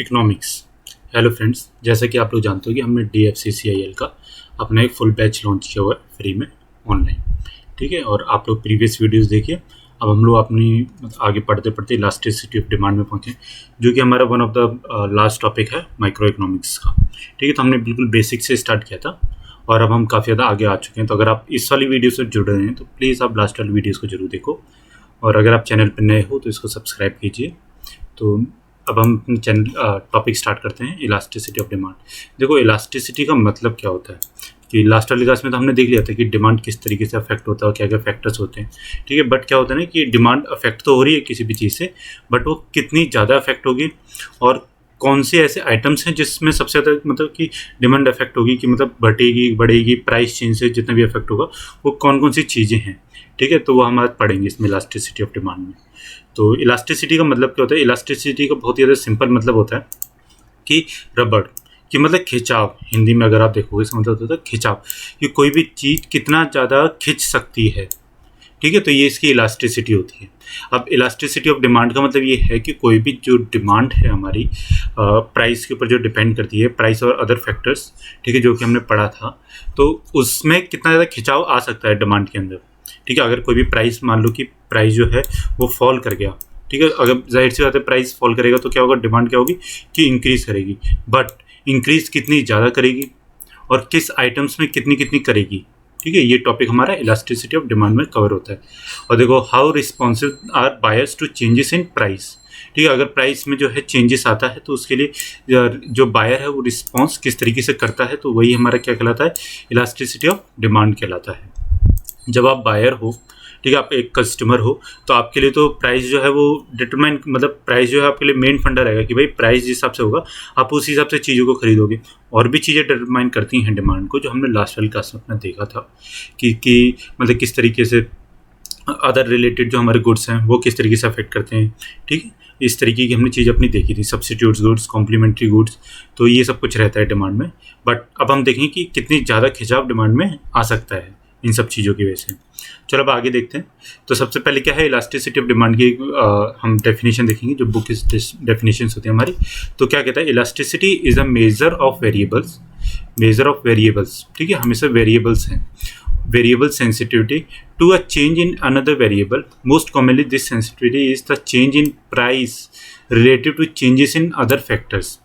Economics. Hello friends, जैसा कि आप लोग जानते हो कि हमने DFCCIL का अपना एक फुल बैच लॉन्च किया हुआ है फ्री में ऑनलाइन। ठीक है, और आप लोग प्रीवियस वीडियोस देखिए। अब हम लोग अपनी आगे पढ़ते पढ़ते इलास्टिसिटी ऑफ डिमांड में पहुँचे, जो कि हमारा one of the last topic है माइक्रो इकोनॉमिक्स का। ठीक है, तो हमने बिल्कुल बेसिक से स्टार्ट किया था और अब हम काफ़ी ज़्यादा आगे आ चुके हैं। तो अगर आप इस वाली वीडियो से जुड़ रहे हैं तो प्लीज़ आप लास्ट वाली वीडियोज़ को जरूर देखो, और अगर आप चैनल पर नए हो तो इसको सब्सक्राइब कीजिए। तो अब हम अपने चैनल टॉपिक स्टार्ट करते हैं, इलास्टिसिटी ऑफ डिमांड। देखो, इलास्टिसिटी का मतलब क्या होता है कि लास्ट वाली क्लास में तो हमने देख लिया था कि डिमांड किस तरीके से अफेक्ट होता है और क्या क्या फैक्टर्स होते हैं। ठीक है, बट क्या होता है ना कि डिमांड अफेक्ट तो हो रही है किसी भी चीज़ से, बट वो कितनी ज़्यादा अफेक्ट होगी और कौन से ऐसे आइटम्स हैं जिसमें सबसे ज़्यादा मतलब कि डिमांड अफेक्ट होगी, कि मतलब बढ़ेगी प्राइस चेंज से जितना भी अफेक्ट होगा, वो कौन कौन सी चीज़ें हैं। ठीक है, तो वो हम आज पढ़ेंगे इसमें इलास्टिसिटी ऑफ डिमांड में। तो इलास्टिसिटी का मतलब क्या होता है? इलास्टिसिटी का बहुत ही ज़्यादा सिंपल मतलब होता है कि रबड़, कि मतलब खिंचाव। हिंदी में अगर आप देखोगे इसका मतलब होता है खिंचाव, कि कोई भी चीज़ कितना ज़्यादा खिंच सकती है। ठीक है, तो ये इसकी इलास्टिसिटी होती है। अब इलास्टिसिटी ऑफ डिमांड का मतलब ये है कि कोई भी जो डिमांड है हमारी प्राइस के ऊपर जो डिपेंड करती है, प्राइस और अदर फैक्टर्स, ठीक है, जो कि हमने पढ़ा था, तो उसमें कितना ज़्यादा खिंचाव आ सकता है डिमांड के अंदर। ठीक है, अगर कोई भी प्राइस, मान लो कि प्राइस जो है वो फॉल कर गया। ठीक है, अगर जाहिर सी बात है प्राइस फॉल करेगा तो क्या होगा, डिमांड क्या होगी कि इंक्रीज करेगी। बट इंक्रीज कितनी ज़्यादा करेगी और किस आइटम्स में कितनी कितनी करेगी। ठीक है, ये टॉपिक हमारा इलास्टिसिटी ऑफ डिमांड में कवर होता है। और देखो, how responsive are buyers to changes in price. ठीक है, अगर प्राइस में जो है चेंजेस आता है तो उसके लिए जो बायर है वो रिस्पॉन्स किस तरीके से करता है, तो वही हमारा क्या कहलाता है, इलास्टिसिटी ऑफ डिमांड कहलाता है। जब आप बायर हो, ठीक है, आप एक कस्टमर हो, तो आपके लिए तो प्राइस जो है वो डिटरमाइन, मतलब प्राइस जो है आपके लिए मेन फंडा रहेगा कि भाई प्राइस जिस हिसाब से होगा आप उस हिसाब से चीज़ों को खरीदोगे। और भी चीज़ें डिटरमाइन करती हैं डिमांड को, जो हमने लास्ट वाली क्लास में अपना देखा था कि मतलब किस तरीके से अदर रिलेटेड जो हमारे गुड्स हैं वो किस तरीके से अफेक्ट करते हैं। ठीक है, इस तरीके की हमने चीज़ अपनी देखी थी, सब्स्टिट्यूट्स गुड्स, कॉम्प्लीमेंट्री गुड्स, तो ये सब कुछ रहता है डिमांड में। बट अब हम देखें कि कितनी ज़्यादा खिंचाव डिमांड में आ सकता है इन सब चीज़ों की वजह से। चलो अब आगे देखते हैं। तो सबसे पहले क्या है, इलास्टिसिटी ऑफ डिमांड की हम डेफिनेशन देखेंगे, जो बुक की डेफिनेशन होती है हमारी। तो क्या कहता है, elasticity is a measure of variables, ठीक है, हमेशा वेरिएबल्स हैं, variable sensitivity to a change in another variable. Most commonly this sensitivity is the change in price relative to changes in other factors.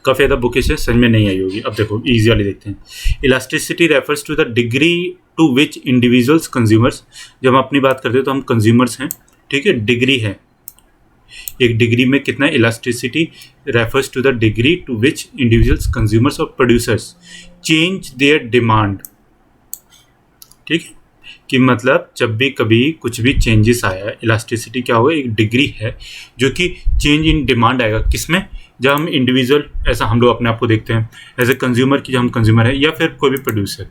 काफ़ी ज़्यादा बुक से समझ में नहीं आई होगी। अब देखो इजी वाली देखते हैं। Elasticity refers to the degree to which individuals consumers, जब हम अपनी बात करते हैं तो हम कंज्यूमर्स हैं। ठीक है, डिग्री है, एक डिग्री में कितना elasticity refers to the degree to which individuals consumers और प्रोड्यूसर्स चेंज देयर डिमांड। ठीक है, कि मतलब जब भी कभी कुछ भी चेंजेस आया, इलास्टिसिटी क्या होगा, एक डिग्री है जो कि चेंज इन डिमांड आएगा। किसमें, जब हम इंडिविजुअल, ऐसा हम लोग अपने आप को देखते हैं एज ए कंज्यूमर, की जब हम कंज्यूमर है या फिर कोई भी प्रोड्यूसर।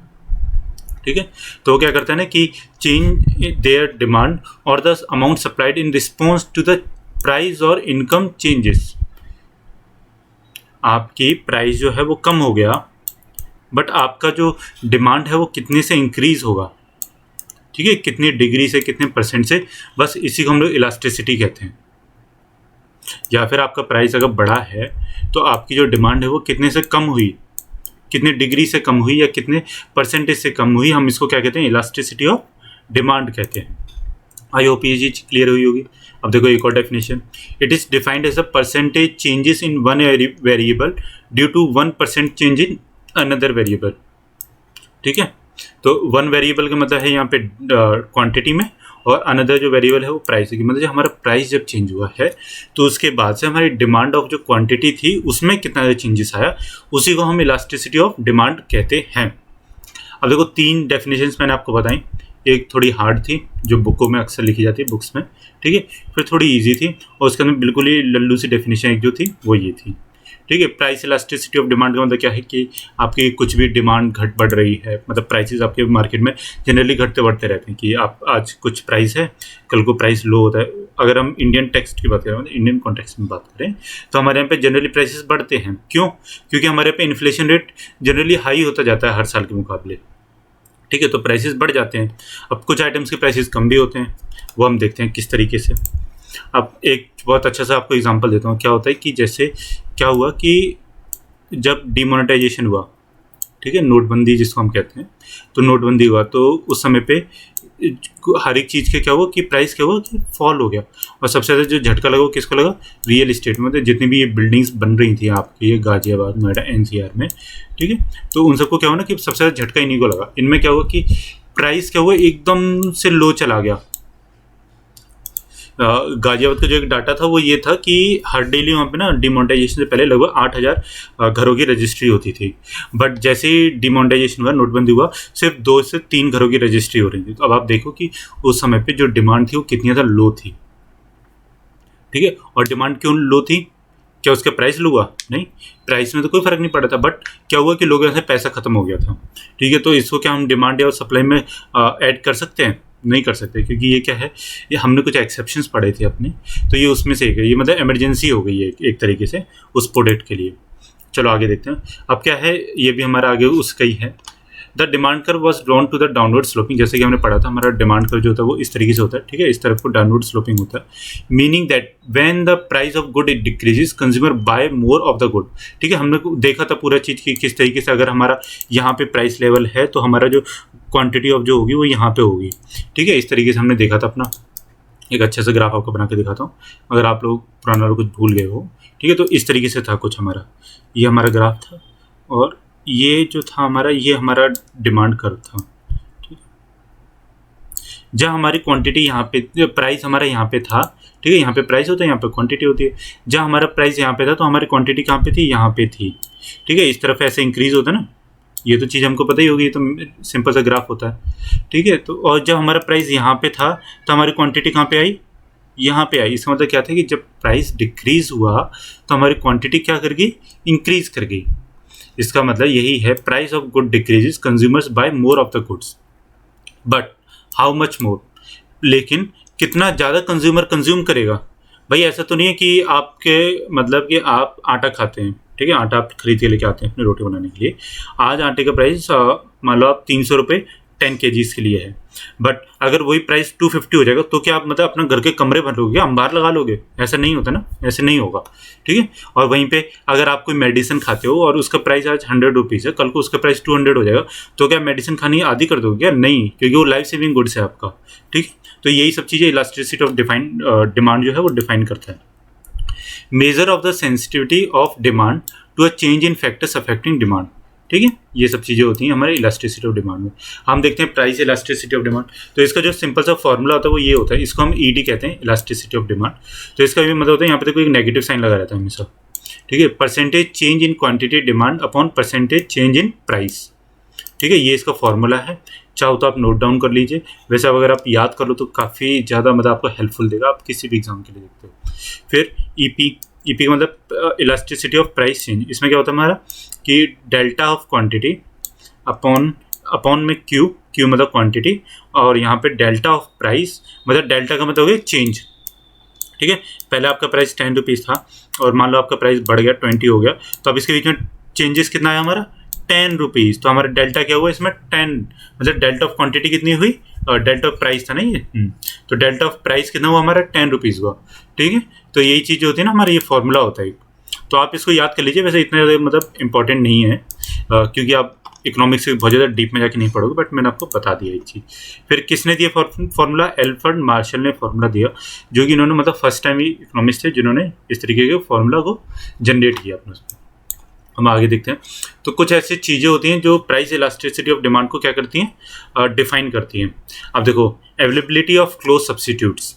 ठीक है, तो वो क्या करता है ना कि चेंज देयर डिमांड और the amount supplied in response to the price और इनकम चेंजेस। आपकी प्राइस जो है वो कम हो गया, बट आपका जो डिमांड है वो कितने से इंक्रीज होगा। ठीक है, कितनी डिग्री से, कितने परसेंट से, बस इसी को हम लोग इलास्टिसिटी कहते हैं। या फिर आपका प्राइस अगर बढ़ा है तो आपकी जो डिमांड है वो कितने से कम हुई, कितने डिग्री से कम हुई या कितने परसेंटेज से कम हुई, हम इसको क्या कहते हैं, इलास्टिसिटी ऑफ डिमांड कहते हैं। आई होप ये चीज क्लियर हुई होगी। अब देखो एक और definition, it is defined as a percentage changes in one variable due to 1% change in another variable. ठीक है, तो वन वेरिएबल का मतलब है यहाँ पे क्वांटिटी में, और अनदर जो वेरिएबल है वो प्राइस है। मतलब जब हमारा प्राइस जब चेंज हुआ है तो उसके बाद से हमारी डिमांड ऑफ जो क्वांटिटी थी उसमें कितना ज़्यादा चेंजेस आया, उसी को हम इलास्टिसिटी ऑफ डिमांड कहते हैं। अब देखो तीन डेफिनेशंस मैंने आपको बताई, एक थोड़ी हार्ड थी जो बुकों में अक्सर लिखी जाती है, बुक्स में। ठीक है, फिर थोड़ी ईजी थी और उसके अंदर बिल्कुल ही लल्लू सी डेफिनेशन एक जो थी वो ये थी। ठीक है, प्राइस इलास्टिसिटी ऑफ डिमांड का मतलब क्या है कि आपकी कुछ भी डिमांड घट बढ़ रही है, मतलब प्राइसेस आपके मार्केट में जनरली घटते बढ़ते रहते हैं, कि आप आज कुछ प्राइस है, कल को प्राइस लो होता है। अगर हम इंडियन टेक्स्ट की बात करें, मतलब इंडियन कॉन्टेक्स्ट में बात करें, तो हमारे यहाँ पे जनरली प्राइसेस बढ़ते हैं। क्यों? क्योंकि हमारे यहाँ पे इन्फ्लेशन रेट जनरली हाई होता जाता है हर साल के मुकाबले। ठीक है, तो प्राइसेस बढ़ जाते हैं। अब कुछ आइटम्स के प्राइसेस कम भी होते हैं, वो हम देखते हैं किस तरीके से। अब एक बहुत अच्छा सा आपको एग्जांपल देता हूँ। क्या होता है कि जैसे क्या हुआ कि जब डिमोनेटाइजेशन हुआ, ठीक है, नोटबंदी जिसको हम कहते हैं, तो नोटबंदी हुआ तो उस समय पे हर एक चीज़ के क्या हुआ कि प्राइस क्या हुआ कि फॉल हो गया। और सबसे ज़्यादा जो झटका लगा वो किसको लगा? रियल इस्टेट में। मतलब जितनी भी ये बिल्डिंग्स बन रही थी आपके ये गाजियाबाद, नोएडा, एनसीआर में, ठीक है, तो उन सबको क्या हुआ ना कि सबसे ज़्यादा झटका इन्हीं को लगा। इनमें क्या हुआ कि प्राइस क्या हुआ एकदम से लो चला गया। गाजियाबाद का जो एक डाटा था वो ये था कि हर डेली वहाँ पे ना डिमोनेटाइजेशन से पहले लगभग 8,000 घरों की रजिस्ट्री होती थी। बट जैसे ही डिमोनेटाइजेशन हुआ, नोटबंदी हुआ, सिर्फ 2 से 3 घरों की रजिस्ट्री हो रही थी। तो अब आप देखो कि उस समय पे जो डिमांड थी वो कितनी ज़्यादा लो थी, ठीक है। और डिमांड क्यों लो थी? क्या उसका प्राइस लो हुआ? नहीं, प्राइस में तो कोई फर्क नहीं पड़ा था। बट क्या हुआ कि लोगों से पैसा खत्म हो गया था, ठीक है। तो इसको क्या हम डिमांड या सप्लाई में ऐड कर सकते हैं? नहीं कर सकते, क्योंकि ये क्या है, ये हमने कुछ एक्सेप्शंस पढ़े थे अपने, तो ये उसमें से एक है। ये मतलब इमरजेंसी हो गई है एक तरीके से उस प्रोडक्ट के लिए। चलो आगे देखते हैं। अब क्या है, ये भी हमारा आगे उसका ही है। The demand curve was drawn to the downward sloping. जैसे कि हमने पढ़ा था, हमारा डिमांड कर्व जो होता है वो इस तरीके से होता है, ठीक है, इस तरफ को डाउनवर्ड स्लोपिंग होता है। Meaning that when the price of good it decreases, consumer buy more of the good, ठीक है। हमने देखा था पूरा चीज़ की किस तरीके से अगर हमारा यहाँ पे प्राइस लेवल है तो हमारा जो क्वांटिटी ऑफ जो होगी वो यहाँ पे होगी, ठीक है। इस तरीके से हमने देखा था अपना। एक अच्छे से ग्राफ आपको बना के दिखाता हूँ, अगर आप लोग पुराना कुछ भूल गए हो, ठीक है। तो इस तरीके से था कुछ हमारा, ये हमारा ग्राफ था और ये जो था हमारा, ये हमारा डिमांड कर्व था, ठीक है। जहाँ हमारी क्वांटिटी यहाँ पे, प्राइस हमारा यहाँ पे था, ठीक है, यहाँ पे प्राइस होता है, यहाँ पे क्वांटिटी होती है। जहाँ हमारा प्राइस यहाँ पे था तो हमारी क्वांटिटी कहाँ पे थी? यहाँ पे थी, ठीक है। इस तरफ ऐसे इंक्रीज होता है ना, ये तो चीज़ हमको पता ही होगी, ये तो सिंपल सा ग्राफ होता है, ठीक है। तो और जब हमारा प्राइस यहाँ पे था तो हमारी क्वांटिटी कहाँ पे आई? यहाँ पे आई। इसका मतलब क्या था कि जब प्राइस डिक्रीज हुआ तो हमारी क्वांटिटी क्या कर गई? इंक्रीज कर गई। इसका मतलब यही है, price of good decreases, consumers buy more of the goods, but how much more. लेकिन कितना ज़्यादा कंज्यूमर कंज्यूम करेगा? भाई ऐसा तो नहीं है कि आपके मतलब कि आप आटा खाते हैं, ठीक है, आटा आप खरीद के लेके आते हैं अपनी रोटी बनाने के लिए। आज आटे का प्राइस मान लो आप 300 रुपये 10 kgs के लिए है, बट अगर वही प्राइस 250 हो जाएगा तो क्या आप मतलब अपना घर के कमरे भर लोगे, अंबार लगा लोगे? ऐसा नहीं होता ना, ऐसे नहीं होगा, ठीक है। और वहीं पे अगर आप कोई मेडिसिन खाते हो और उसका प्राइस आज 100 रुपीज़ है, कल को उसका प्राइस 200 हो जाएगा, तो क्या मेडिसिन खानी आदि कर दोगे क्या? नहीं, क्योंकि वो लाइफ सेविंग गुड्स है आपका, ठीक। तो यही सब चीज़ें इलास्टिसिटी ऑफ डिमांड जो है वो डिफाइन करता है। Measure of the sensitivity of demand to a change in factors affecting demand, ठीक है। ये सब चीज़ें होती हैं हमारे इलास्टिसिटी ऑफ डिमांड में। हम देखते हैं प्राइस इलास्टिसिटी ऑफ डिमांड, तो इसका जो सिंपल सा फॉर्मूला होता है वो ये होता है, इसको हम ईडी कहते हैं, इलास्टिसिटी ऑफ डिमांड। तो इसका भी मतलब होता है, यहाँ पे देखो एक नेगेटिव साइन लगा रहता है हमेशा, ठीक है। Percentage change in quantity demand upon percentage change in price, ठीक है, ये इसका फॉर्मूला है। चाहो तो आप नोट डाउन कर लीजिए, वैसे अगर आप याद कर लो तो काफ़ी ज़्यादा मतलब आपको हेल्पफुल देगा, आप किसी भी एग्जाम के लिए देखते हो। फिर ईपी का मतलब इलास्टिसिटी ऑफ प्राइस चेंज। इसमें क्या होता है हमारा कि डेल्टा ऑफ क्वांटिटी अपॉन में क्यू मतलब क्वांटिटी, और यहाँ पे डेल्टा ऑफ प्राइस मतलब डेल्टा का मतलब हो गया चेंज, ठीक है। पहले आपका प्राइस 10 रुपीज़ था और मान लो आपका प्राइस बढ़ गया 20 हो गया, तो अब इसके बीच में चेंजेस कितना है हमारा? 10 रुपीज़। तो हमारा डेल्टा क्या हुआ इसमें? 10, मतलब डेल्टा ऑफ क्वांटिटी कितनी हुई? डेल्टा ऑफ प्राइस था ना ये, तो डेल्टा ऑफ प्राइस कितना हुआ हमारा? 10 रुपीज़ हुआ, ठीक है। तो यही चीज़ जो होती है ना हमारा, ये फॉर्मूला होता है, तो आप इसको याद कर लीजिए। वैसे इतना ज़्यादा मतलब इंपॉर्टेंट नहीं है, क्योंकि आप इकोनॉमिक्स से बहुत ज़्यादा डीप में जाके नहीं पढ़ोगे, बट मैंने आपको बता दिया एक चीज़। फिर किसने दिया फॉर्मूला? एल्फ्रेड मार्शल ने फॉर्मूला दिया, जो कि इन्होंने मतलब फर्स्ट टाइम ही इकोनॉमिक्स थे जिन्होंने इस तरीके के फॉर्मूला को जनरेट किया अपने। हम आगे देखते हैं। तो कुछ ऐसी चीज़ें होती हैं जो प्राइस इलास्टिसिटी ऑफ डिमांड को क्या करती हैं? डिफाइन करती हैं। अब देखो, अवेलेबिलिटी ऑफ क्लोज सब्सिट्यूट्स,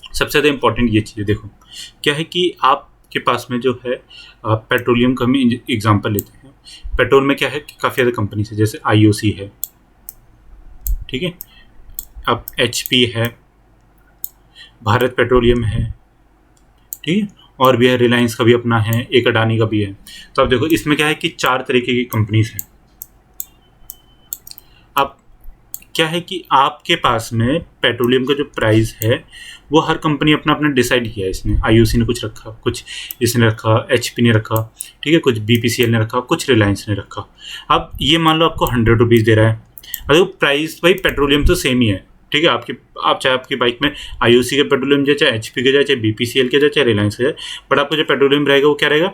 सबसे ज़्यादा इंपॉर्टेंट ये चीज़ देखो क्या है कि आपके पास में जो है पेट्रोलियम का हम एग्जांपल लेते हैं। पेट्रोल में क्या है कि काफ़ी ज़्यादा कंपनीज है, जैसे IOC है, ठीक है, अब HP है, भारत पेट्रोलियम है, ठीक है, और भी है, रिलायंस का भी अपना है, एक अडानी का भी है। तो अब देखो इसमें क्या है कि 4 तरीके की कंपनीज हैं। अब क्या है कि आपके पास में पेट्रोलियम का जो प्राइस है वो हर कंपनी अपना अपना डिसाइड किया है। इसने IOC ने कुछ रखा, कुछ इसने रखा, HP ने रखा, ठीक है, कुछ BPCL ने रखा, कुछ रिलायंस ने रखा। अब ये मान लो आपको 100 रुपीज़ दे रहा है, अगर प्राइस भाई पेट्रोलियम तो सेम ही है, ठीक है। आप चाहे आपकी बाइक में आईओसी का पेट्रोलियम जाए, चाहे एचपी का जाए, चाहे बीपीसीएल का जाए, चाहे रिलायंस का जाए, बट आपका जो पेट्रोलियम रहेगा वो क्या रहेगा,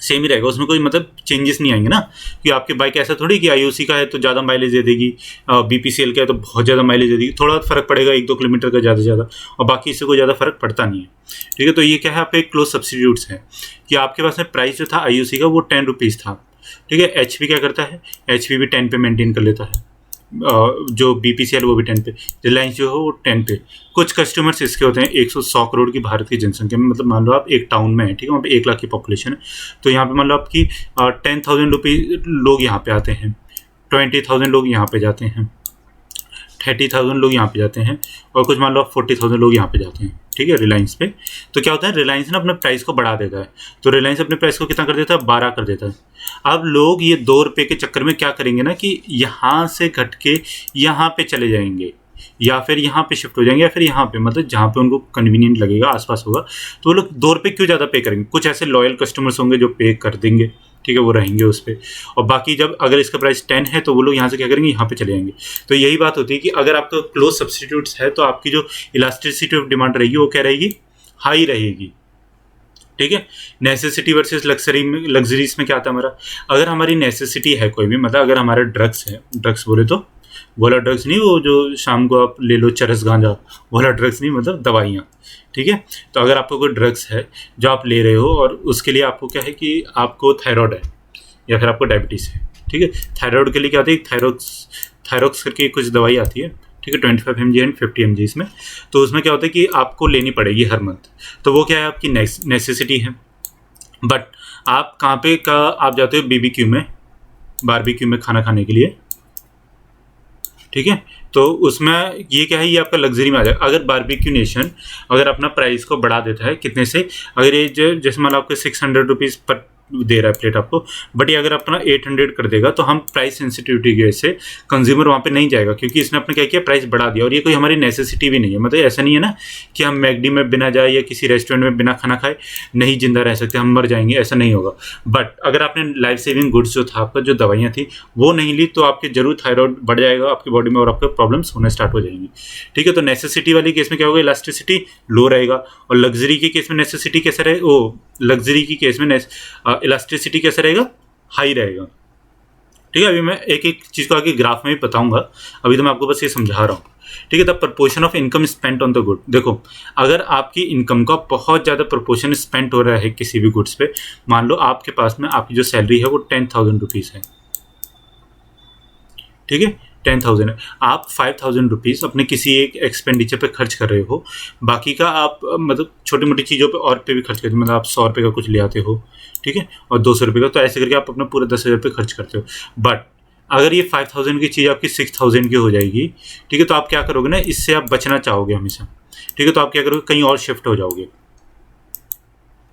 सेम ही रहेगा। उसमें कोई मतलब चेंजेस नहीं आएंगे ना, कि आपकी बाइक ऐसा थोड़ी कि आईओसी का है तो ज़्यादा माइलेज दे देगी, बीपीसीएल का है तो बहुत ज़्यादा माइलेज दे देगी। थोड़ा फ़र्क पड़ेगा 1-2 किलोमीटर का ज़्यादा से ज़्यादा, और बाकी इससे कोई ज़्यादा फर्क पड़ता नहीं है। ठीक है, तो ये क्या है, आपका एक क्लोज सब्सिट्यूट्स है कि आपके पास में प्राइस जो था आईओसी का वो 10 रुपीज़ था। ठीक है, एचपी क्या करता है, एचपी भी 10 पे मेंटेन कर लेता है, जो बीपीसीएल वो भी 10 पे, रिलायंस जो है वो 10 पे। कुछ कस्टमर्स इसके होते हैं 100 करोड़ की भारत की जनसंख्या में, मतलब मान लो आप एक टाउन में है, ठीक है, वहाँ पे 1 लाख की पॉपुलेशन है, तो यहाँ पे मान लो आपकी 10,000 रुपीज़ लोग यहाँ पे आते हैं, 20,000 लोग यहाँ पे जाते हैं, 30,000 लोग यहाँ पे जाते हैं, और कुछ मान लो आप 40,000 लोग यहाँ पे जाते हैं। ठीक है, रिलायंस पे। तो क्या होता है, रिलायंस ना अपने प्राइस को बढ़ा देता है, तो रिलायंस अपने प्राइस को कितना कर देता है, 12 कर देता है। अब लोग ये 2 रुपये के चक्कर में क्या करेंगे ना, कि यहाँ से घट के यहाँ पे चले जाएंगे, या फिर यहाँ पे शिफ्ट हो जाएंगे, या फिर यहाँ पे, मतलब जहाँ पे उनको कन्वीनियंट लगेगा, आसपास होगा, तो वो लोग 2 रुपये क्यों ज़्यादा पे करेंगे। कुछ ऐसे लॉयल कस्टमर्स होंगे जो पे कर देंगे, ठीक है, वो रहेंगे उस पर, और बाकी जब अगर इसका प्राइस 10 है तो वो लोग यहाँ से क्या करेंगे, यहाँ पे चले जाएंगे। तो यही बात होती है कि अगर आपका क्लोज सब्सटीट्यूट्स है तो आपकी जो इलास्टिसिटी ऑफ डिमांड रहेगी वो क्या रहेगी, हाई रहेगी। ठीक है, नेसेसिटी वर्सेस लग्जरीज में क्या आता है हमारा, अगर हमारी नेसेसिटी है कोई भी, मतलब अगर हमारे ड्रग्स है, ड्रग्स बोले तो वाला ड्रग्स नहीं, वो जो शाम को आप ले लो चरस गांजा वाला ड्रग्स नहीं, मतलब दवाइयाँ। ठीक है, तो अगर आपको कोई ड्रग्स है जो आप ले रहे हो, और उसके लिए आपको क्या है कि आपको थायराइड है या फिर आपको डायबिटीज़ है। ठीक है, थायराइड के लिए क्या होती है, थायरोक्स करके कुछ दवाई आती है, ठीक है, 25 mg एंड 50 mg इसमें। तो उसमें क्या होता है कि आपको लेनी पड़ेगी हर मंथ, तो वो क्या है, आपकी नेसेसिटी है। बट आप कहाँ पे का आप जाते हो, बीबीक्यू में, बारबेक्यू में खाना खाने के लिए। ठीक है, तो उसमें ये क्या है, ये आपका लग्जरी में आ जाएगा। अगर बारबेक्यू नेशन अगर अपना प्राइस को बढ़ा देता है कितने से, अगर ये जैसे मान लो आपको 600 रुपीज़ पर दे रहा है प्लेट आपको, बट ये अगर अपना 800 कर देगा, तो हम प्राइस सेंसिटिविटी की वजह से कंज्यूमर वहाँ पे नहीं जाएगा, क्योंकि इसने अपने क्या किया, प्राइस बढ़ा दिया। और ये कोई हमारी नेसेसिटी भी नहीं है, मतलब ऐसा नहीं है ना कि हम मैकडी में बिना जाए या किसी रेस्टोरेंट में बिना खाना खाए नहीं जिंदा रह सकते, हम मर जाएंगे, ऐसा नहीं होगा। बट अगर आपने लाइफ सेविंग गुड्स जो था आपका, जो दवाइयाँ थी वो नहीं ली, तो आपके जरूर थायराइड बढ़ जाएगा आपकी बॉडी में, और आपके प्रॉब्लम्स होने स्टार्ट हो जाएंगी। ठीक है, तो नेसेसिटी वाली केस में क्या होगा, इलास्टिसिटी लो रहेगा, और लग्जरी के केस में नेसेसिटी कैसा रहे, वो लग्जरी की केस में इलास्टिसिटी कैसा रहेगा, हाई रहेगा। ठीक है, अभी मैं एक एक चीज़ को आगे ग्राफ में भी बताऊंगा, अभी तो मैं आपको बस ये समझा रहा हूँ। ठीक है, the proportion of income spent on the good. देखो, अगर आपकी इनकम का बहुत ज़्यादा प्रपोर्शन स्पेंट हो रहा है किसी भी गुड्स पे, मान लो आपके पास में आपकी जो सैलरी है वो 10,000 रुपीज़ है, ठीक है, 10,000 है, आप 5,000 रुपीज़ अपने किसी एक एक्सपेंडिचर पे खर्च कर रहे हो, बाकी का आप मतलब छोटी मोटी चीज़ों पे और पे भी खर्च करते हो, मतलब आप 100 रुपये का कुछ ले आते हो, ठीक है, और 200 रुपये का, तो ऐसे करके आप अपना पूरा 10,000 रुपये खर्च करते हो। बट अगर ये 5,000 की चीज़ आपकी 6,000 की हो जाएगी, ठीक है, तो आप क्या करोगे ना, इससे आप बचना चाहोगे हमेशा। ठीक है, तो आप क्या करोगे, कहीं और शिफ्ट हो जाओगे।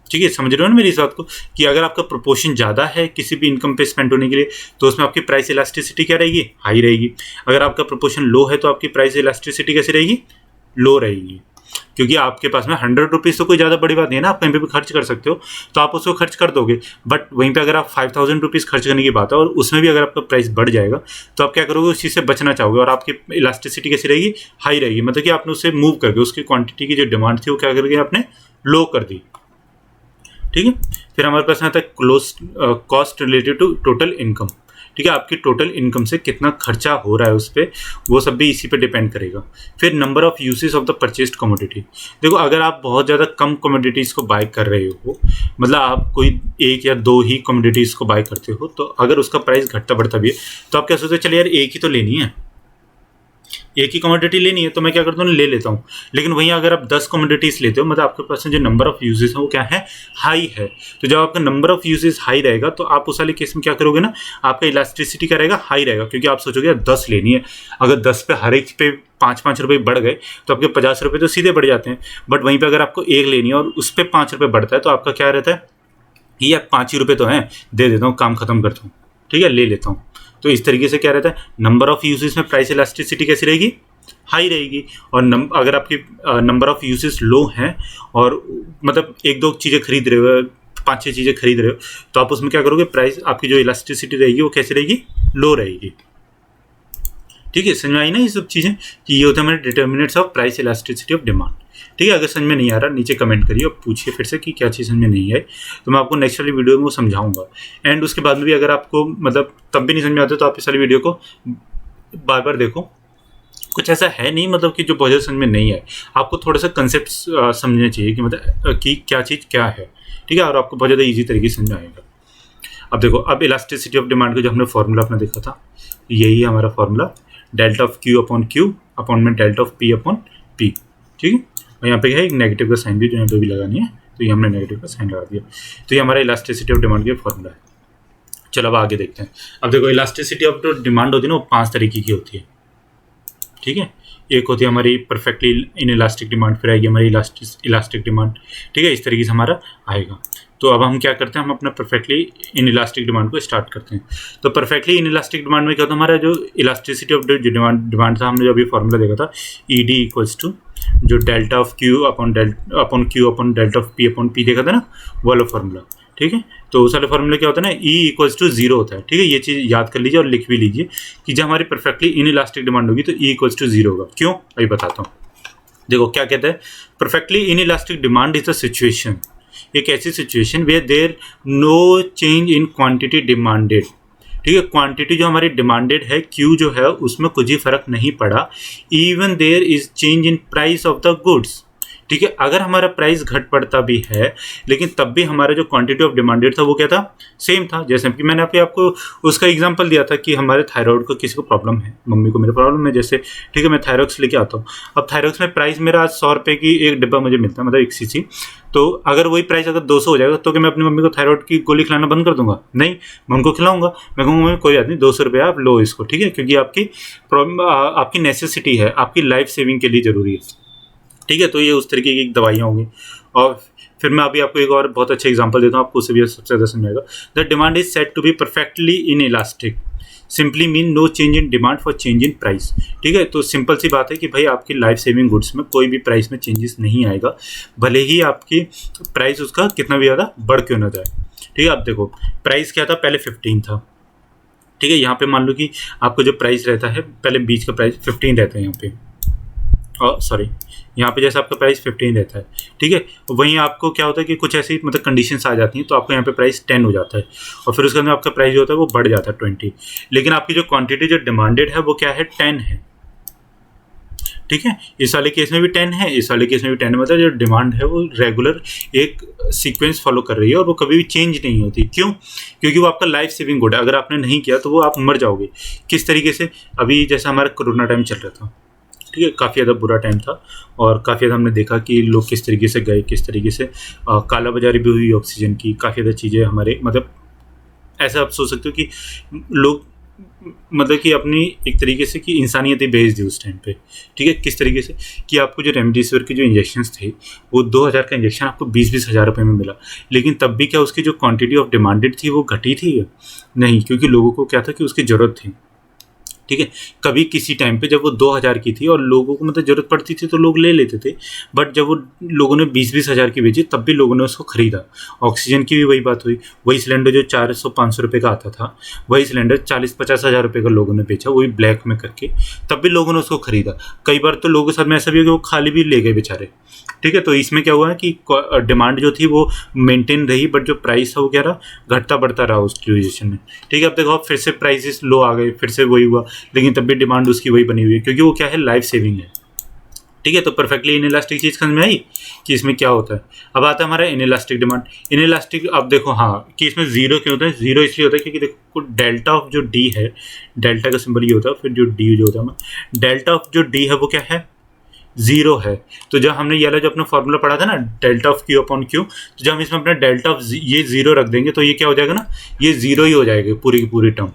ठीक है, समझ रहे हो ना मेरी इस बात को, कि अगर आपका प्रोपोर्शन ज़्यादा है किसी भी इनकम पे स्पेंड होने के लिए, तो उसमें आपकी प्राइस इलास्टिसिटी क्या रहेगी, हाई रहेगी। अगर आपका प्रोपोर्शन लो है तो आपकी प्राइस इलास्टिसिटी कैसी रहेगी, लो रहेगी, क्योंकि आपके पास में 100 रुपीज़ तो कोई ज़्यादा बड़ी बात नहीं है ना, आप कहीं पे भी खर्च कर सकते हो, तो आप उसको खर्च कर दोगे। बट वहीं पे अगर आप 5,000 रुपीज़ खर्च करने की बात है, और उसमें भी अगर आपका प्राइस बढ़ जाएगा, तो आप क्या करोगे, उस चीज़ से बचना चाहोगे, और आपकी इलास्टिसिटी कैसी रहेगी, हाई रहेगी, मतलब कि आपने उसे मूव करके उसकी क्वांटिटी की जो डिमांड थी वो क्या करके आपने लो कर दी। ठीक है, फिर हमारे पास आता है cost related to total income. ठीक है, आपकी टोटल इनकम से कितना खर्चा हो रहा है उस पर, वो सब भी इसी पे डिपेंड करेगा। फिर number of uses of the purchased commodity. देखो, अगर आप बहुत ज़्यादा कम कमोडिटीज़ को बाय कर रहे हो, मतलब आप कोई 1 या 2 ही कमोडिटीज़ को बाय करते हो, तो अगर उसका प्राइस घटता बढ़ता भी है, तो आप क्या सोचते हो, चलिए यार एक ही तो लेनी है, एक ही कमोडिटी लेनी है, तो मैं क्या करता हूँ, ले लेता हूँ। लेकिन वहीं अगर आप 10 कमोडिटीज़ लेते हो, मतलब आपके पास जो नंबर ऑफ यूजेस है वो क्या है, हाई है। तो जब आपका नंबर ऑफ यूजेस हाई रहेगा, तो आप उस वाले केस में क्या करोगे ना, आपका इलास्टिसिटी क्या रहेगा, हाई रहेगा, क्योंकि आप सोचोगे यार 10 लेनी है। अगर 10 पे हर एक पे 5-5 रुपये बढ़ गए, तो आपके 50 रुपये तो सीधे बढ़ जाते हैं। बट वहीं पर अगर आपको एक लेनी है और उस पर 5 रुपये बढ़ता है, तो आपका क्या रहता है, ये 5 ही रुपये तो हैं, दे देता हूँ, काम खत्म करता हूँ, ठीक है, ले लेता हूँ। तो इस तरीके से क्या रहता है, नंबर ऑफ यूजेस में प्राइस इलास्टिसिटी कैसी रहेगी, हाई रहेगी। और अगर आपकी नंबर ऑफ यूजेस लो हैं, और मतलब 1-2 चीज़ें खरीद रहे हो, 5-6 चीज़ें खरीद रहे हो, तो आप उसमें क्या करोगे, प्राइस आपकी जो इलास्टिसिटी रहेगी वो कैसी रहेगी, लो रहेगी। ठीक है, समझ में आई ना ये सब चीज़ें कि ये होते हैं हमारे determinants of price elasticity of demand. ठीक है, अगर समझ में नहीं आ रहा नीचे कमेंट करिए और पूछिए फिर से कि क्या चीज़ समझ में नहीं आई, तो मैं आपको नेक्स्ट वाली वीडियो में वो समझाऊंगा। एंड उसके बाद में भी अगर आपको मतलब तब भी नहीं समझ में आता तो आप इस वाली वीडियो को बार बार देखो। कुछ ऐसा है नहीं मतलब कि जो बहुत ज़्यादा समझ में नहीं आए, आपको थोड़ा सा कंसेप्ट समझने चाहिए कि मतलब कि क्या चीज़ क्या है। ठीक है, और आपको बहुत ज़्यादा ईजी तरीके से समझ में आएगा। अब देखो, अब इलास्टिसिटी ऑफ डिमांड का जो हमने फॉर्मूला अपना देखा था, यही है हमारा formula, delta of Q upon Q upon में delta of P upon P. ठीक है, और यहाँ पे है एक नेगेटिव का साइन भी जो यहाँ पे भी लगानी है, तो ये हमने नेगेटिव का साइन लगा दिया। तो ये हमारा इलास्टिसिटी ऑफ डिमांड का फॉर्मूला है। चलो अब आगे देखते हैं। अब देखो, इलास्टिसिटी ऑफ जो डिमांड होती है ना वो 5 तरीके की होती है। ठीक है, एक होती है हमारी परफेक्टली इन इलास्टिक डिमांड, फिर आएगी हमारी इलास्टिक डिमांड। ठीक है, इस तरीके से हमारा आएगा। तो अब हम क्या करते हैं, हम अपना परफेक्टली इन इलास्टिक डिमांड को स्टार्ट करते हैं। तो परफेक्टली इन इलास्टिक डिमांड में क्या होता है, हमारा जो इलास्टिसिटी ऑफ डिमांड था, हमने जो अभी फॉर्मूला देखा था, ई डी इक्वल्स टू जो delta of Q upon Q upon delta of P upon P देखा था ना, वो वाला फॉर्मूला। ठीक है, तो उस वाले फॉर्मूला क्या होता है ना, ई इक्वल्स टू 0 होता है। ठीक है, ये चीज़ याद कर लीजिए और लिख भी लीजिए कि जब हमारी परफेक्टली इन इलास्टिक डिमांड होगी तो ई इक्वल्स टू 0 होगा। क्यों, अभी बताता हूँ। देखो क्या कहता है, perfectly in elastic demand is a situation, एक ऐसी situation where there no change in quantity demanded. ठीक है, क्वांटिटी जो हमारी डिमांडेड है क्यू जो है उसमें कुछ ही फर्क नहीं पड़ा, even there is change in price of the goods. ठीक है, अगर हमारा प्राइस घट पड़ता भी है लेकिन तब भी हमारा जो क्वांटिटी ऑफ डिमांडेड था वो क्या था, सेम था। जैसे कि मैंने आपको उसका एग्जांपल दिया था कि हमारे थायराइड को किसी को प्रॉब्लम है, मम्मी को मेरे प्रॉब्लम है जैसे। ठीक है, मैं थायरॉक्स लेके आता हूँ। अब थायरॉक्स में प्राइस मेरा आज 100 रुपये की एक डिब्बा मुझे मिलता है, मतलब 1 सीसी। तो अगर वही प्राइस अगर 200 हो जाएगा तो क्या मैं अपनी मम्मी को थायराइड की गोली खिलाना बंद कर दूंगा? नहीं, मैं उनको खिलाऊंगा। मैं कहूँगा मम्मी कोई बात नहीं, 200 रुपये आप लो इसको। ठीक है, क्योंकि आपकी प्रॉब्लम आपकी नेसेसिटी है, आपकी लाइफ सेविंग के लिए ज़रूरी है। ठीक है, तो ये उस तरीके की दवाइयाँ होंगी। और फिर मैं अभी आपको एक और बहुत अच्छा एग्जांपल देता हूँ, आपको उससे भी सबसे ज़्यादा समझ आएगा। The demand is set to be perfectly in elastic, simply mean no change in demand for change in price. ठीक है, तो सिंपल सी बात है कि भाई आपकी लाइफ सेविंग गुड्स में कोई भी प्राइस में चेंजेस नहीं आएगा, भले ही आपकी प्राइस उसका कितना भी ज़्यादा बढ़ क्यों ना जाए। ठीक है, अब देखो प्राइस क्या था, पहले 15 था। ठीक है, यहाँ पे मान लो कि आपको जो प्राइस रहता है, पहले बीच का प्राइस 15 रहता है यहाँ पे, और सॉरी यहाँ पे जैसे आपका प्राइस 15 रहता है। ठीक है, वहीं आपको क्या होता है कि कुछ ऐसी मतलब कंडीशंस आ जाती हैं तो आपको यहाँ पे प्राइस 10 हो जाता है, और फिर उसके अंदर आपका प्राइस जो होता है वो बढ़ जाता है 20। लेकिन आपकी जो क्वांटिटी जो डिमांडेड है वो क्या है, 10 है। ठीक है, इस वाले केस में भी 10 है, इस वाले केस में भी 10 है। मतलब जो डिमांड है वो रेगुलर एक सीक्वेंस फॉलो कर रही है और वो कभी भी चेंज नहीं होती। क्यों? क्योंकि वो आपका लाइफ सेविंग गुड है। अगर आपने नहीं किया तो वो आप मर जाओगे। किस तरीके से, अभी जैसे हमारा कोरोना टाइम चल रहा था, ठीक है, काफ़ी ज़्यादा बुरा टाइम था और काफ़ी ज़्यादा हमने देखा कि लोग किस तरीके से गए, किस तरीके से काला बाजारी भी हुई ऑक्सीजन की, काफ़ी ज़्यादा चीज़ें हमारे मतलब ऐसा आप सोच सकते हो कि लोग मतलब कि अपनी एक तरीके से कि इंसानियत ही बेच दी उस टाइम पे। ठीक है, किस तरीके से कि आपको जो रेमडेसिविर के जो इंजेक्शंस थे वो 2000 का इंजेक्शन आपको 20-20 हज़ार रुपये में मिला, लेकिन तब भी क्या उसकी जो क्वांटिटी ऑफ डिमांडेड थी वो घटी थी नहीं, क्योंकि लोगों को क्या था कि उसकी ज़रूरत थी। ठीक है, कभी किसी टाइम पे जब वो 2000 की थी और लोगों को मतलब ज़रूरत पड़ती थी तो लोग ले लेते थे, बट जब वो लोगों ने 20-20 हज़ार की बेची तब भी लोगों ने उसको ख़रीदा। ऑक्सीजन की भी वही बात हुई, वही सिलेंडर जो 400-500 रुपये का आता था, वही सिलेंडर 40-50 हज़ार रुपये का लोगों ने बेचा, वही ब्लैक में करके, तब भी लोगों ने उसको ख़रीदा। कई बार तो लोगों के साथ में ऐसा भी हो कि वो खाली भी ले गए बेचारे। ठीक है, तो इसमें क्या हुआ है कि डिमांड जो थी वो मेंटेन रही, बट जो प्राइस था वो क्या रहा, घटता बढ़ता रहा उस सिचुएशन में। ठीक है, अब देखो फिर से प्राइसेस लो आ गए, फिर से वही हुआ, लेकिन तब भी डिमांड उसकी वही बनी हुई है, क्योंकि वो क्या है, लाइफ सेविंग है। ठीक है, तो परफेक्टली इनइलास्टिक चीज़ समझ में आई कि इसमें क्या होता है। अब आता है हमारा इनइलास्टिक डिमांड। इनइलास्टिक अब देखो हाँ कि इसमें जीरो क्यों होता है, जीरो इसलिए होता है क्योंकि देखो डेल्टा ऑफ जो डी है, डेल्टा का सिंबल ये होता है, फिर जो डी जो होता है, डेल्टा ऑफ जो डी है वो क्या है, जीरो है। तो जब हमने ये वाला जो अपना फॉर्मूला पढ़ा था ना, delta of Q upon Q, तो जब हम इसमें अपना डेल्टा ऑफ ये जीरो रख देंगे तो ये क्या हो जाएगा ना, ये जीरो ही हो जाएगी पूरी की पूरी टर्म।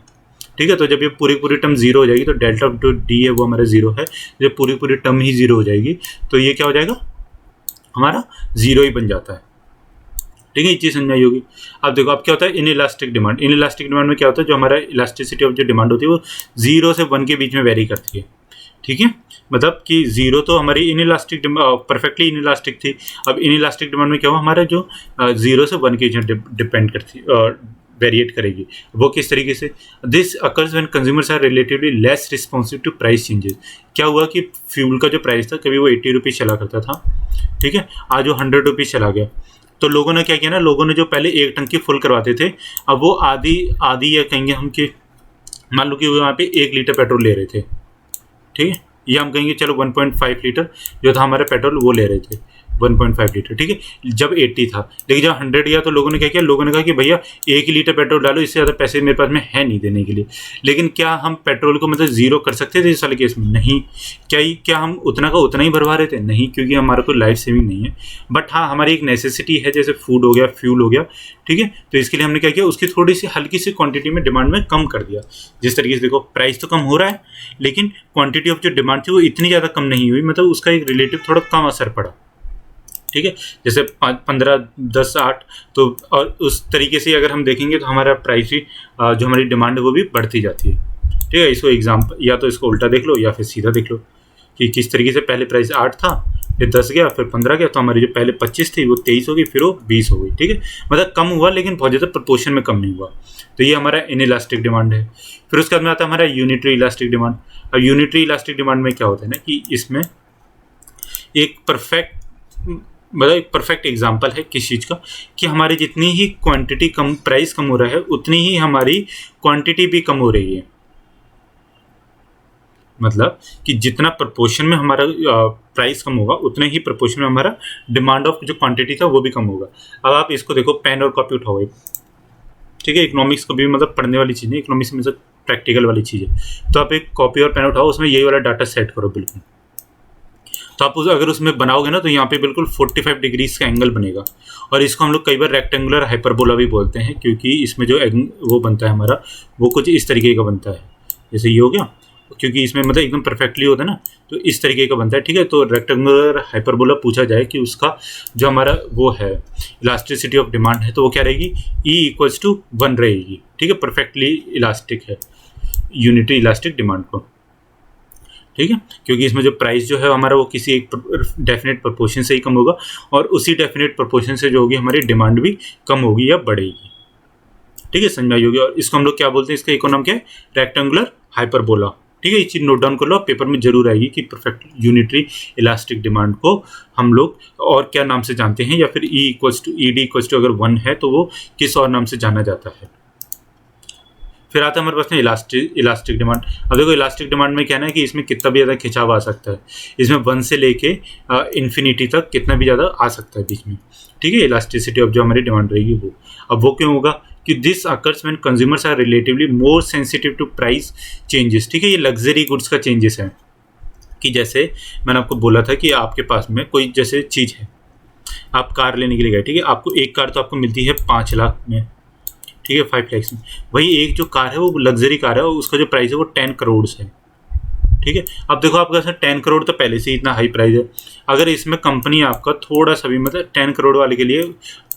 ठीक है, तो जब ये पूरी पूरी टर्म जीरो हो जाएगी तो डेल्टा ऑफ जो डी है वो हमारा जीरो है, जब पूरी पूरी टर्म ही जीरो हो जाएगी तो ये क्या हो जाएगा, हमारा जीरो ही बन जाता है। ठीक है, ये चीज़ समझ आई होगी। अब देखो अब क्या होता है इनइलास्टिक डिमांड। इनइलास्टिक डिमांड में क्या होता है, जो हमारा इलास्टिसिटी ऑफ जो डिमांड होती है वो 0 से 1 के बीच में वेरी करती है। ठीक है, मतलब कि जीरो तो हमारी इनइलास्टिक परफेक्टली इनइलास्टिक थी। अब इनइलास्टिक डिमांड में क्या हुआ, हमारा जो 0 से 1 के बीच में डिपेंड करती वेरिएट करेगी। वो किस तरीके से, this occurs when consumers are relatively less responsive to price changes. क्या हुआ कि फ्यूल का जो प्राइस था, कभी वो 80 रुपीज़ चला करता था, ठीक है, आज वो 100 रुपीज़ चला गया। तो लोगों ने क्या किया ना, लोगों ने जो पहले एक टंकी फुल करवाते थे, अब वो आधी या कहेंगे हम कि मान लो कि वो वहाँ पे 1 लीटर पेट्रोल ले रहे थे, ठीक है, या हम कहेंगे चलो 1.5 लीटर जो था हमारा पेट्रोल वो ले रहे थे, 1.5 लीटर, ठीक है, जब 80 था। लेकिन जब 100 गया तो लोगों ने क्या किया, लोगों ने कहा कि भैया 1 लीटर पेट्रोल डालो, इससे ज़्यादा पैसे मेरे पास में है नहीं देने के लिए। लेकिन क्या हम पेट्रोल को मतलब ज़ीरो कर सकते थे इस वाले केस में? नहीं। क्या हम उतना का उतना ही भरवा रहे थे? नहीं, क्योंकि हमारा कोई लाइफ सेविंग नहीं है। बट हाँ, हमारी एक नेसेसिटी है, जैसे फूड हो गया, फ्यूल हो गया, ठीक है, तो इसके लिए हमने क्या किया, उसकी थोड़ी सी हल्की सी क्वांटिटी में डिमांड में कम कर दिया। जिस तरीके से देखो, प्राइस तो कम हो रहा है, लेकिन क्वांटिटी ऑफ जो डिमांड थी वो इतनी ज़्यादा कम नहीं हुई, मतलब उसका एक रिलेटिव थोड़ा कम असर पड़ा, ठीक है, जैसे 15, 10, 8। तो और उस तरीके से अगर हम देखेंगे तो हमारा प्राइस भी जो हमारी डिमांड है वो भी बढ़ती जाती है, ठीक है। इसको एग्जाम्पल या तो इसको उल्टा देख लो या फिर सीधा देख लो कि किस तरीके से पहले प्राइस 8 था, फिर 10 गया, फिर 15 गया, तो हमारी जो पहले 25 थी वो 23 हो गई, फिर वो 20 हो गई, ठीक है। मतलब कम हुआ, लेकिन बहुत ज़्यादा प्रपोर्शन में कम नहीं हुआ। तो ये हमारा इनइलास्टिक डिमांड है। फिर उसके बाद में आता है हमारा यूनिटरी इलास्टिक डिमांड। अब यूनिटरी इलास्टिक डिमांड में क्या होता है ना कि इसमें एक परफेक्ट एग्जांपल है किस चीज़ का, कि हमारी जितनी ही क्वांटिटी कम, प्राइस कम हो रहा है, उतनी ही हमारी क्वांटिटी भी कम हो रही है। मतलब कि जितना प्रपोर्शन में हमारा प्राइस कम होगा, उतने ही प्रपोर्शन में हमारा डिमांड ऑफ जो क्वांटिटी था वो भी कम होगा। अब आप इसको देखो, पेन और कॉपी उठाओ, ठीक है, इकोनॉमिक्स को भी मतलब पढ़ने वाली चीज़ है, इकोनॉमिक्स में प्रैक्टिकल वाली चीज़ है। तो आप एक कॉपी और पेन उठाओ, उसमें यही वाला डाटा सेट करो बिल्कुल। तो आप अगर उसमें बनाओगे ना, तो यहाँ पे बिल्कुल 45 डिग्रीज का एंगल बनेगा। और इसको हम लोग कई बार रेक्टेंगुलर हाइपरबोला भी बोलते हैं, क्योंकि इसमें जो वो बनता है हमारा, वो कुछ इस तरीके का बनता है, जैसे ये हो गया, क्योंकि इसमें मतलब एकदम परफेक्टली होता है ना, तो इस तरीके का बनता है, ठीक है। तो रेक्टेंगुलर हाइपरबोला पूछा जाए कि उसका जो हमारा वो है इलास्टिसिटी ऑफ डिमांड है, तो वो क्या रहेगी, E=1 रहेगी, ठीक है, परफेक्टली इलास्टिक है यूनिटरी इलास्टिक डिमांड को, ठीक है, क्योंकि इसमें जो प्राइस जो है हमारा वो किसी एक डेफिनेट प्रोपोर्शन से ही कम होगा, और उसी डेफिनेट प्रोपोर्शन से जो होगी हमारी डिमांड भी कम होगी या बढ़ेगी, ठीक है, समझ में आई होगी। और इसको हम लोग क्या बोलते हैं, इसका इकोनॉम क्या है, रेक्टेंगुलर हाइपरबोला, ठीक है। ये चीज़ नोट डाउन कर लो, पेपर में जरूर आएगी कि परफेक्ट यूनिटरी इलास्टिक डिमांड को हम लोग और क्या नाम से जानते हैं, या फिर ED अगर 1 है तो वो किस और नाम से जाना जाता है। फिर आता है हमारे पास में इलास्टिक डिमांड। अब देखो, इलास्टिक डिमांड में क्या है कि इसमें कितना भी ज़्यादा खिंचाव आ सकता है, इसमें 1 से लेके इन्फिनिटी तक कितना भी ज़्यादा आ सकता है बीच में, ठीक है, इलास्टिसिटी ऑफ जो हमारी डिमांड रहेगी वो। अब वो क्यों होगा कि this occurs when consumers are relatively more sensitive to price changes, ठीक है। ये लग्जरी गुड्स का चेंजेस है, कि जैसे मैंने आपको बोला था कि आपके पास में कोई जैसे चीज़ है, आप कार लेने के लिए गए, ठीक है, आपको एक कार तो आपको मिलती है 5 लाख में, ठीक है, 5 लाख में। वही एक जो कार है वो लग्जरी कार है, और उसका जो प्राइस है वो 10 करोड़ है, ठीक है। अब देखो, आपका 10 करोड़ तो पहले से ही इतना हाई प्राइस है। अगर इसमें कंपनी आपका थोड़ा सा भी मतलब 10 करोड़ वाले के लिए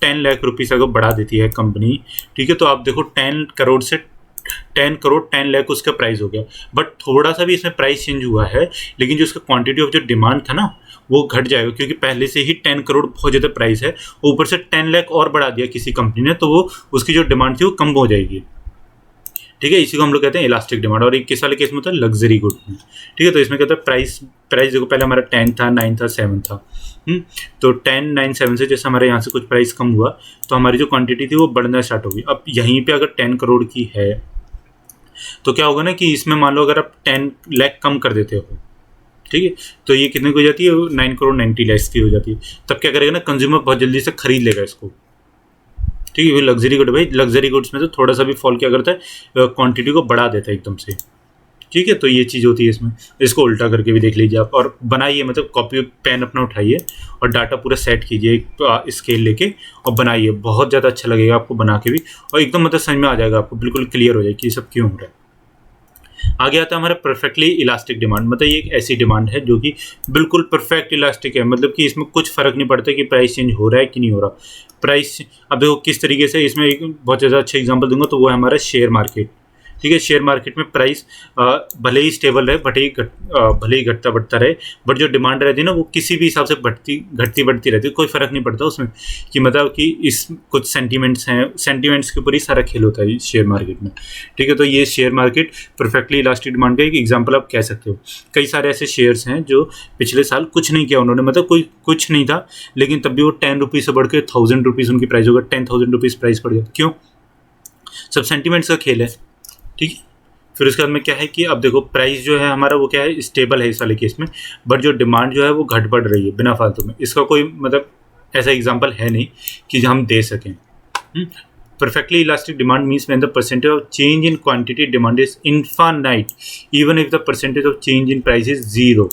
10 लाख रुपीज़ अगर बढ़ा देती है कंपनी, ठीक है, तो आप देखो 10 करोड़ से 10 करोड़ 10 लाख उसका प्राइस हो गया। बट थोड़ा सा भी इसमें प्राइस चेंज हुआ है, लेकिन जो उसका क्वांटिटी ऑफ जो डिमांड था ना वो घट जाएगा, क्योंकि पहले से ही 10 करोड़ बहुत ज़्यादा प्राइस है, ऊपर से 10 लाख और बढ़ा दिया किसी कंपनी ने, तो वो उसकी जो डिमांड थी वो कम हो जाएगी, ठीक है। इसी को हम लोग कहते हैं इलास्टिक डिमांड। और एक किस वाले केस में होता है, लग्जरी गुड में, ठीक है। तो इसमें कहते हैं प्राइस देखो, पहले हमारा 10 था, 9 था, 7 था, तो 10, 9, 7 से जैसे हमारे यहाँ से कुछ प्राइस कम हुआ, तो हमारी जो क्वांटिटी थी वो बढ़ना स्टार्ट होगी। अब यहीं पे अगर 10 करोड़ की है, तो क्या होगा ना कि इसमें मान लो अगर आप 10 लाख कम कर देते हो, ठीक है, तो ये कितने की हो जाती है, 9 करोड़ 90 लाख की हो जाती है। तब क्या करेगा ना, कंज्यूमर बहुत जल्दी से खरीद लेगा इसको, ठीक है। ये लग्जरी गुड, भाई लग्जरी गुड्स में तो थोड़ा सा भी फॉल क्या करता है, क्वांटिटी को बढ़ा देता है एकदम से, ठीक है। तो ये चीज़ होती है इसमें। इसको उल्टा करके भी देख लीजिए आप, और बनाइए, मतलब कॉपी पेन अपना उठाइए और डाटा पूरा सेट कीजिए स्केल लेके, और बनाइए, बहुत ज़्यादा अच्छा लगेगा आपको बना के भी, और एकदम मतलब समझ में आ जाएगा आपको, बिल्कुल क्लियर हो जाएगी कि ये सब क्यों हो रहा है। आगे आता है हमारा परफेक्टली इलास्टिक डिमांड। मतलब ये एक ऐसी डिमांड है जो कि बिल्कुल परफेक्ट इलास्टिक है, मतलब कि इसमें कुछ फ़र्क नहीं पड़ता कि प्राइस चेंज हो रहा है कि नहीं हो रहा। प्राइस अब देखो किस तरीके से, इसमें एक बहुत ज़्यादा अच्छा एग्जांपल दूंगा, तो वो है हमारा शेयर मार्केट, ठीक है, शेयर मार्केट में प्राइस भले ही स्टेबल रहे, भले ही घटता बढ़ता रहे, बट जो डिमांड रहती है ना वो किसी भी हिसाब से घटती बढ़ती रहती है, कोई फर्क नहीं पड़ता उसमें कि मतलब कि इस कुछ सेंटीमेंट्स हैं, सेंटीमेंट्स के ऊपर ही सारा खेल होता है शेयर मार्केट में। ठीक है, तो ये share market perfectly elastic demand का एक एग्जाम्पल आप कह सकते हो। कई सारे ऐसे शेयर्स हैं जो पिछले साल कुछ नहीं किया उन्होंने, मतलब कोई कुछ नहीं था, लेकिन तब भी वो 10 रुपीज़ से बढ़ के 1000 रुपीज़ उनकी प्राइस होगा, 10,000 रुपीज़ प्राइस पड़ गया। क्यों? सब सेंटीमेंट्स का खेल है। ठीक है, फिर उसके बाद में क्या है कि अब देखो प्राइस जो है हमारा वो क्या है, स्टेबल है इस वाले केस में, बट जो डिमांड जो है वो घट बढ़ रही है बिना फालतू में। इसका कोई मतलब ऐसा एग्जांपल है नहीं कि हम दे सकें। Perfectly elastic demand means when the percentage of change in quantity demand is infinite even if the percentage of change in price is zero।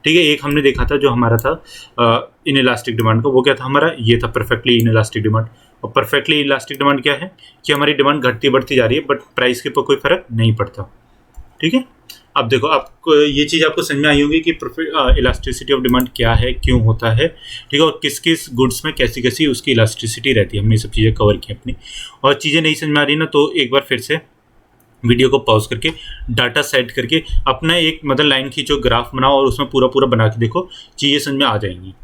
ठीक है, एक हमने देखा था जो हमारा था इन इलास्टिक डिमांड का, वो क्या था हमारा, ये था परफेक्टली इन इलास्टिक डिमांड। और परफेक्टली इलास्टिक डिमांड क्या है कि हमारी डिमांड घटती बढ़ती जा रही है बट प्राइस के ऊपर कोई फर्क नहीं पड़ता। ठीक है, अब देखो आपको ये चीज़ आपको समझ में आई होगी कि इलास्टिसिटी ऑफ डिमांड क्या है, क्यों होता है। ठीक है, और किस किस गुड्स में कैसी कैसी उसकी इलास्टिसिटी रहती है। हमने ये सब चीज़ें कवर की अपनी, और चीज़ें नहीं समझ में आ रही ना तो एक बार फिर से वीडियो को पॉज करके डाटा सेट करके अपना एक मतलब लाइन खींचो, ग्राफ बनाओ और उसमें पूरा पूरा बना के देखो, चीज़ें समझ में आ जाएंगी।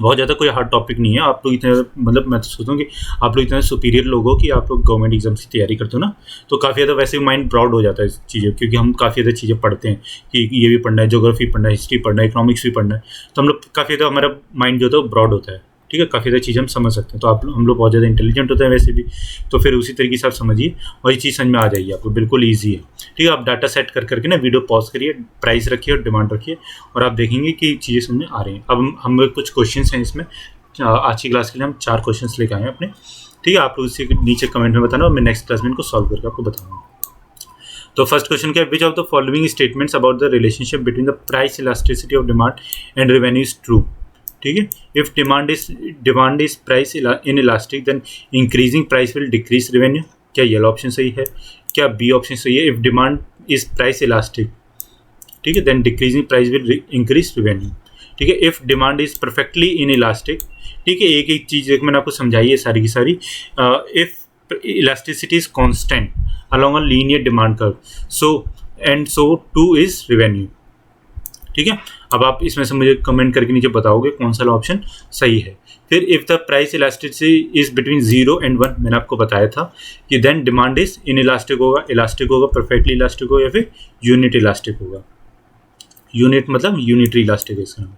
बहुत ज़्यादा कोई हार्ड टॉपिक नहीं है। आप लोग इतने मतलब मैं तो सोचता हूँ कि आप लोग इतने सुपीरियर लोग हो कि आप लोग गवर्नमेंट एग्जाम्स की तैयारी करते हो ना, तो काफ़ी ज़्यादा वैसे माइंड ब्रॉड हो जाता है इस चीज़ें, क्योंकि हम काफ़ी ज़्यादा चीज़ें पढ़ते हैं कि ये भी पढ़ना है, ज्योग्राफी पढ़ना है, हिस्ट्री पढ़ना है, इकोनॉमिक्स भी पढ़ना है, तो हम लोग काफ़ी ज़्यादा हमारा माइंड जो होता है वो ब्रॉड होता है। ठीक है, काफ़ी ज़्यादा चीज़ें हम समझ सकते हैं, तो हम लोग बहुत ज़्यादा इंटेलिजेंट होते हैं वैसे भी, तो फिर उसी तरीके से आप समझिए और ये चीज़ समझ में आ जाएगी आपको, बिल्कुल ईजी है। ठीक है, आप डाटा सेट करके ना वीडियो पॉज करिए, प्राइस रखिए और डिमांड रखिए, और आप देखेंगे कि चीज़ें समझ में आ रही हैं। अब हम कुछ क्वेश्चन हैं इसमें, आज की क्लास के लिए हम 4 क्वेश्चंस लेके आए हैं अपने। ठीक है, आप लोग इसी नीचे कमेंट में बताना और मैं नेक्स्ट क्लास में इनको सॉल्व करके आपको बताऊंगा। तो फर्स्ट क्वेश्चन क्या है, which of the following statements about the relationship between the price elasticity of demand and revenue is true. ठीक है, if demand is price in elastic then increasing price will decrease revenue. क्या yellow option सही है? क्या B option सही है? If demand is price elastic, ठीक है, then decreasing price will increase revenue. ठीक है, if demand is perfectly in elastic, ठीक है, एक एक चीज़ मैंने आपको समझाई है सारी की सारी। If elasticity is constant along a linear demand curve, so two is revenue. ठीक है, अब आप इसमें से मुझे कमेंट करके नीचे बताओगे कौन सा ऑप्शन सही है। फिर if the price elasticity is between 0 and 1, मैंने आपको बताया था कि then demand is in elastic होगा, परफेक्टली इलास्टिक होगा, या फिर यूनिट इलास्टिक होगा। यूनिट मतलब यूनिटरी इलास्टिक है इसका नाम।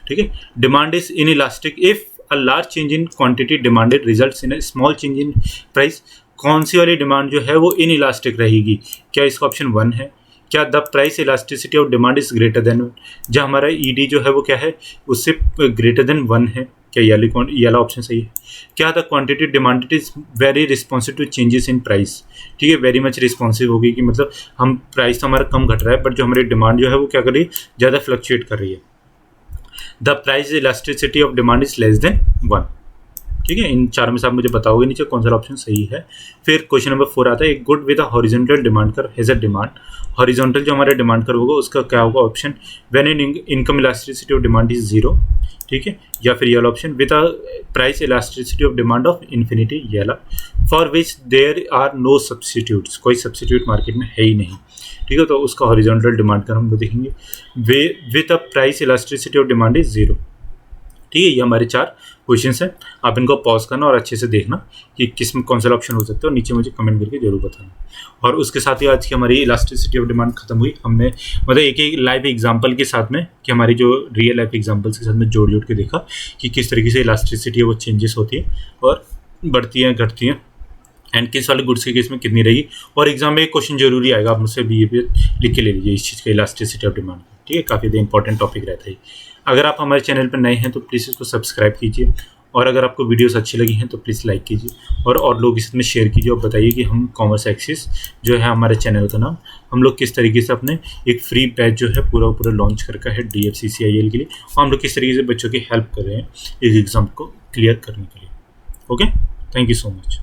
ठीक है, demand is in elastic if a large change in quantity demanded results in a small change in price. कौन सी वाली डिमांड जो है वो इन इलास्टिक रहेगी? क्या इसका ऑप्शन 1 है? क्या the price elasticity of demand is greater than 1, जहाँ हमारा ईडी जो है वो क्या है उससे ग्रेटर देन 1 है? क्या येलो ऑप्शन सही है? क्या the quantity demanded is very responsive to changes in price. ठीक है, वेरी मच रिस्पॉन्सिव होगी कि मतलब हम प्राइस तो हमारा कम घट रहा है बट जो हमारी डिमांड जो है वो क्या कर रही है, ज़्यादा फ्लक्चुएट कर रही है। The price elasticity of demand is less than 1। ठीक है, इन 4 में से आप मुझे बताओगे नीचे कौन सा ऑप्शन सही है। फिर क्वेश्चन नंबर 4 आता है, एक good with a horizontal demand curve has a demand. Horizontal जो हमारा डिमांड कर्व होगा उसका क्या होगा option? When in income elasticity of demand is 0। ठीक है, या फिर yellow option with a price elasticity of demand of infinity, yellow, for which there are no substitutes, कोई सब्सिट्यूट मार्केट में है ही नहीं। ठीक है, तो उसका हॉरिजॉन्टल डिमांड कर्व हम देखेंगे with a price elasticity of demand is 0। ठीक है, ये हमारे 4 क्वेश्चन हैं। आप इनको पॉज करना और अच्छे से देखना कि किस में कौन सा ऑप्शन हो सकता है, और नीचे मुझे कमेंट करके जरूर बताना। और उसके साथ ही आज की हमारी इलास्टिसिटी ऑफ डिमांड खत्म हुई। हमने मतलब एक लाइव एग्जांपल के साथ में, कि हमारी जो रियल लाइफ एग्जांपल्स के साथ में जोड़ के देखा कि किस तरीके से इलास्टिसिटी है वो चेंजेस होती है और बढ़ती हैं घटती हैं, एंड किस वाले गुड्स के केस में कितनी रही। और एग्जाम में एक क्वेश्चन जरूरी आएगा, आप मुझसे भी ये भी लिख के ले लीजिए इस चीज़ का, इलास्टिसिटी ऑफ डिमांड। ठीक है, काफ़ी इंपॉर्टेंट टॉपिक रहता है। अगर आप हमारे चैनल पर नए हैं तो प्लीज़ इसको सब्सक्राइब कीजिए, और अगर आपको वीडियोस अच्छी लगी हैं तो प्लीज़ लाइक कीजिए, और लोग इसमें शेयर कीजिए, और बताइए कि हम कॉमर्स एक्सिस जो है हमारे चैनल का नाम, हम लोग किस तरीके से अपने एक फ्री बैच जो है पूरा लॉन्च कर रखा है DFCCIL के लिए, और हम लोग किस तरीके से बच्चों की हेल्प कर रहे हैं इस एग्ज़ाम को क्लियर करने के लिए। Okay, thank you so much.